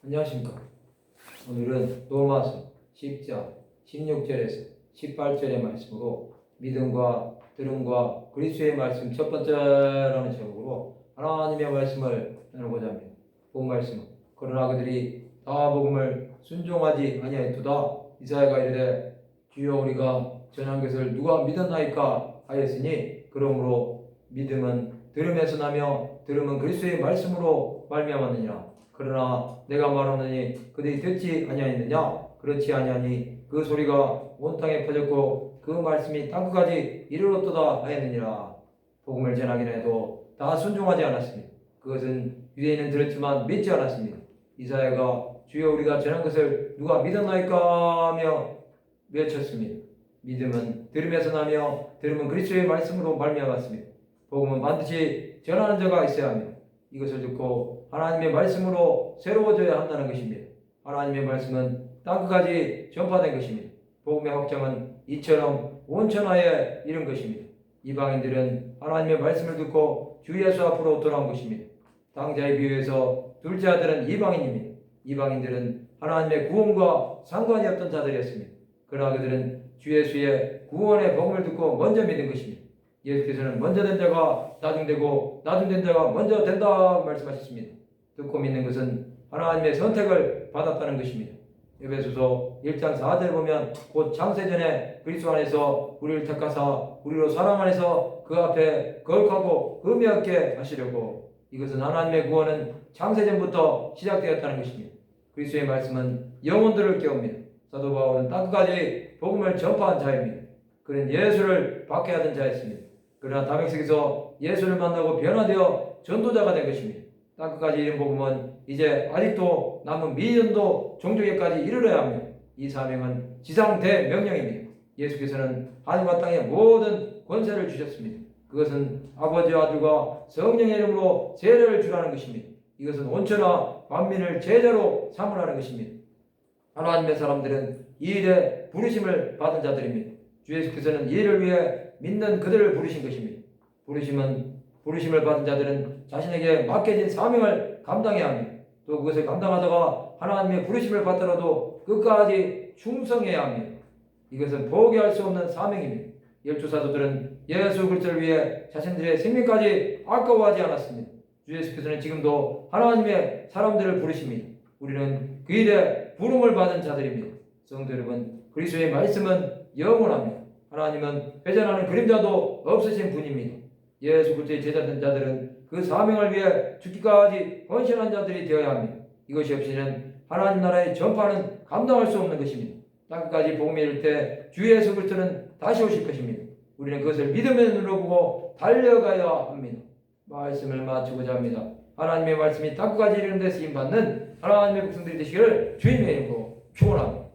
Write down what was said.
안녕하십니까. 오늘은 로마서 10장 16절에서 18절의 말씀으로 믿음과 들음과 그리스도의 말씀 첫 번째라는 제목으로 하나님의 말씀을 나누고자 합니다. 본 말씀은 그러나 그들이 다 복음을 순종하지 아니하였도다. 이사야가 이르되 주여 우리가 전한 것을 누가 믿었나이까 하였으니 그러므로 믿음은 들음에서 나며 들음은 그리스도의 말씀으로 말미암았느니라. 그러나 내가 말하노니 그들이 듣지 아니하였느냐? 그렇지 아니하니 그 소리가 온 땅에 퍼졌고 그 말씀이 땅끝까지 이르렀도다 하였느니라. 복음을 전하긴 해도 다 순종하지 않았습니다. 그것은 유대인은 들었지만 믿지 않았습니다. 이사야가 주여 우리가 전한 것을 누가 믿었나이까 하며 외쳤습니다. 믿음은 들음에서 나며 들음은 그리스도의 말씀으로 말미암았습니다. 복음은 반드시 전하는 자가 있어야 합니다. 이것을 듣고 하나님의 말씀으로 새로워져야 한다는 것입니다. 하나님의 말씀은 땅끝까지 전파된 것입니다. 복음의 확장은 이처럼 온천하에 이른 것입니다. 이방인들은 하나님의 말씀을 듣고 주 예수 앞으로 돌아온 것입니다. 당자에 비유해서 둘째 아들은 이방인입니다. 이방인들은 하나님의 구원과 상관이 없던 자들이었습니다. 그러나 그들은 주 예수의 구원의 복음을 듣고 먼저 믿은 것입니다. 예수께서는 먼저 된 자가 나중되고 나중된 자가 먼저 된다 말씀하셨습니다. 듣고 믿는 것은 하나님의 선택을 받았다는 것입니다. 에베소서 1장 4절 보면 곧 창세전에 그리스도 안에서 우리를 택하사 우리로 사랑 안에서 그 앞에 거룩하고 의미 없게 하시려고. 이것은 하나님의 구원은 창세전부터 시작되었다는 것입니다. 그리스도의 말씀은 영혼들을 깨웁니다. 사도 바울은 땅끝까지 복음을 전파한 자입니다. 그는 예수를 받게 하던 자였습니다. 그러나 다메섹에서 예수를 만나고 변화되어 전도자가 된 것입니다. 땅끝까지 이른 복음은 이제 아직도 남은 미전도 종족에까지 이르러야 합니다. 이 사명은 지상 대명령입니다. 예수께서는 하늘과 땅의 모든 권세를 주셨습니다. 그것은 아버지와 아들과 성령의 이름으로 세례를 주라는 것입니다. 이것은 온천하 만민을 제자로 삼으라는 것입니다. 하나님의 사람들은 이 일에 부르심을 받은 자들입니다. 주 예수께서는 이 일을 위해 믿는 그들을 부르신 것입니다. 부르심을 받은 자들은 자신에게 맡겨진 사명을 감당해야 합니다. 또 그것을 감당하다가 하나님의 부르심을 받더라도 끝까지 충성해야 합니다. 이것은 포기할 수 없는 사명입니다. 열두 사도들은 예수 그리스도를 위해 자신들의 생명까지 아까워하지 않았습니다. 주 예수께서는 지금도 하나님의 사람들을 부르십니다. 우리는 그 일에 부름을 받은 자들입니다. 성도 여러분, 그리스도의 말씀은 영원합니다. 하나님은 회전하는 그림자도 없으신 분입니다. 예수 그리스도의 제자된 자들은 그 사명을 위해 죽기까지 헌신한 자들이 되어야 합니다. 이것이 없이는 하나님 나라의 전파는 감당할 수 없는 것입니다. 땅끝까지 복음이 이를 때 주 예수 그리스도는 다시 오실 것입니다. 우리는 그것을 믿음의 눈으로 보고 달려가야 합니다. 말씀을 마치고자 합니다. 하나님의 말씀이 땅끝까지 이르는 데 쓰임받는 하나님의 백성들이 되시기를 주님의 이름으로 축원합니다.